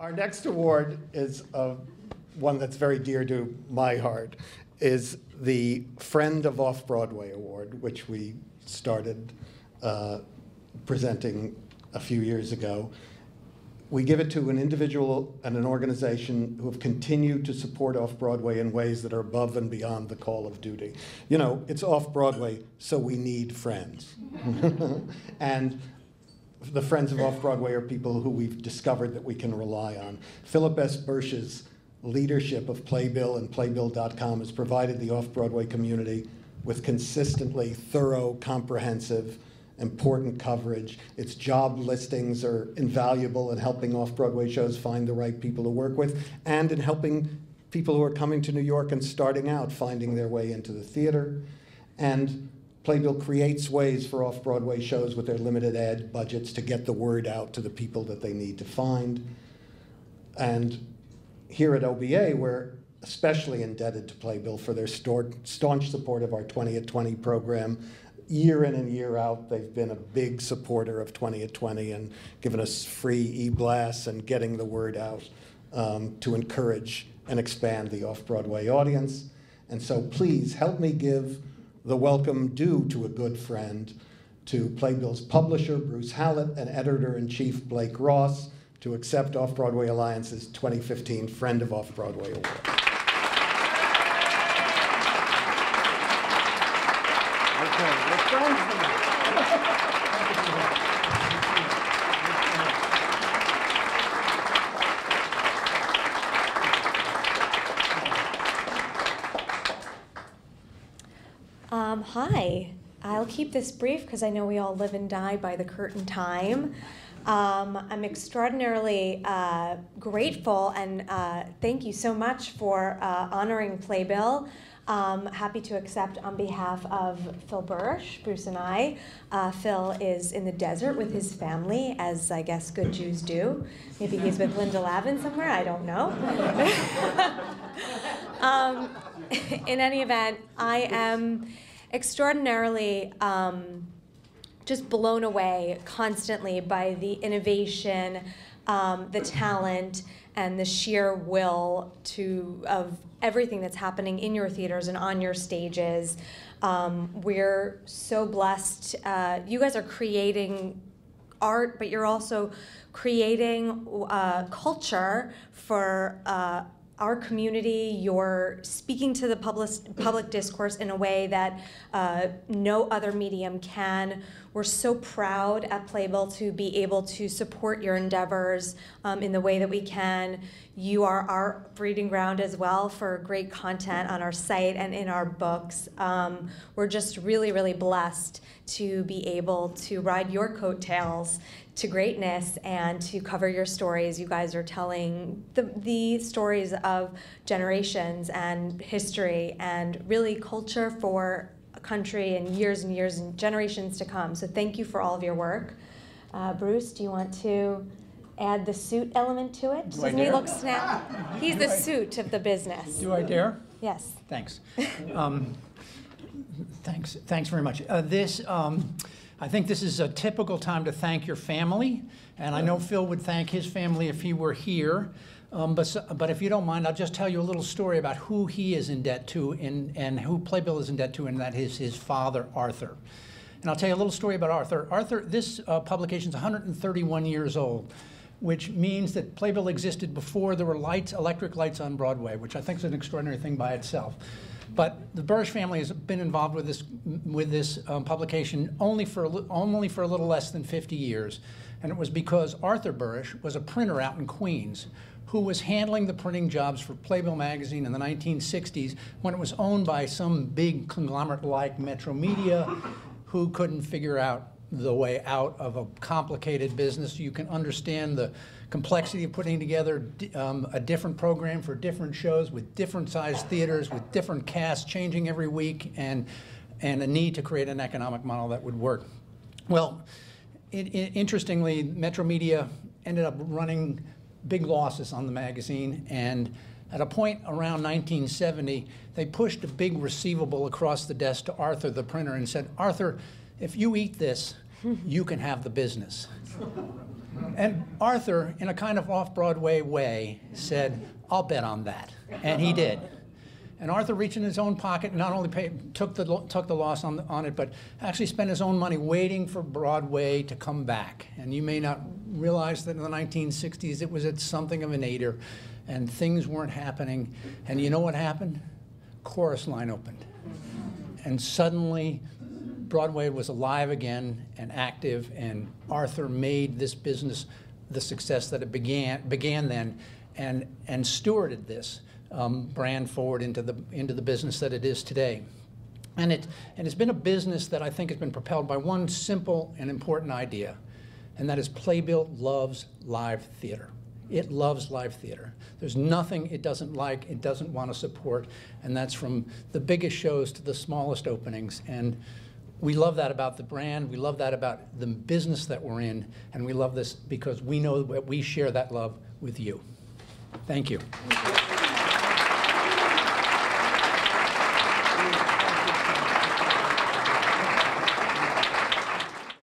Our next award is one that's very dear to my heart, is the Friend of Off-Broadway Award, which we started presenting a few years ago. We give it to an individual and an organization who have continued to support off-Broadway in ways that are above and beyond the call of duty. You know, it's off-Broadway, so we need friends. And the Friends of Off-Broadway are people who we've discovered that we can rely on. Philip S. Birch's leadership of Playbill and Playbill.com has provided the off-Broadway community with consistently thorough, comprehensive, important coverage. Its job listings are invaluable in helping off-Broadway shows find the right people to work with, and in helping people who are coming to New York and starting out finding their way into the theater. And Playbill creates ways for off-Broadway shows with their limited ad budgets to get the word out to the people that they need to find. And here at OBA, we're especially indebted to Playbill for their staunch support of our 20 at 20 program. Year in and year out, they've been a big supporter of 20 at 20 and given us free e-blasts and getting the word out to encourage and expand the off-Broadway audience. And so please help me give the welcome due to a good friend, to Playbill's publisher, Bruce Hallett, and editor-in-chief, Blake Ross, to accept Off-Broadway Alliance's 2015 Friend of Off-Broadway Award. Hi, I'll keep this brief because I know we all live and die by the curtain time. I'm extraordinarily grateful and thank you so much for honoring Playbill. Happy to accept on behalf of Phil Birch, Bruce and I. Phil is in the desert with his family, as I guess good Jews do. Maybe he's with Linda Lavin somewhere, I don't know. In any event, I am extraordinarily just blown away constantly by the innovation, the talent, and the sheer will of everything that's happening in your theaters and on your stages. We're so blessed. You guys are creating art, but you're also creating culture for our community. You're speaking to the public discourse in a way that no other medium can. We're so proud at Playbill to be able to support your endeavors in the way that we can. You are our breeding ground as well for great content on our site and in our books. We're just really, really blessed to be able to ride your coattails to greatness and to cover your stories. You guys are telling the stories of generations and history and really culture for a country and years and generations to come. So thank you for all of your work. Bruce, do you want to add the suit element to it? Doesn't he look snap? He's the suit of the business. Do I dare? Yes. Thanks. Thanks very much. I think this is a typical time to thank your family, and I know Phil would thank his family if he were here. But if you don't mind, I'll just tell you a little story about who he is in debt to and who Playbill is in debt to, and that is his father, Arthur. And I'll tell you a little story about Arthur. This publication is 131 years old, which means that Playbill existed before there were electric lights on Broadway, which I think is an extraordinary thing by itself. But the Birch family has been involved with this publication only for a little less than 50 years. And it was because Arthur Birch was a printer out in Queens who was handling the printing jobs for Playbill magazine in the 1960s when it was owned by some big conglomerate like Metro Media who couldn't figure out the way out of a complicated business. You can understand the complexity of putting together a different program for different shows with different sized theaters, with different casts changing every week, and a need to create an economic model that would work. Well, interestingly, Metro Media ended up running big losses on the magazine, and at a point around 1970, they pushed a big receivable across the desk to Arthur, the printer, and said, "Arthur, if you eat this, you can have the business." And Arthur, in a kind of off-Broadway way, said, I'll bet on that. And he did. And Arthur reached in his own pocket, not only took the loss on it, but actually spent his own money waiting for Broadway to come back. And you may not realize that in the 1960s it was at something of a nadir, and things weren't happening. And you know what happened? Chorus line opened. And suddenly Broadway was alive again and active, and Arthur made this business the success that it began then, and stewarded this brand forward into the business that it is today. And it's been a business that I think has been propelled by one simple and important idea, and that is Playbill loves live theater. It loves live theater. There's nothing it doesn't like, it doesn't want to support, and that's from the biggest shows to the smallest openings. And we love that about the brand, we love that about the business that we're in, and we love this because we know that we share that love with you. Thank you.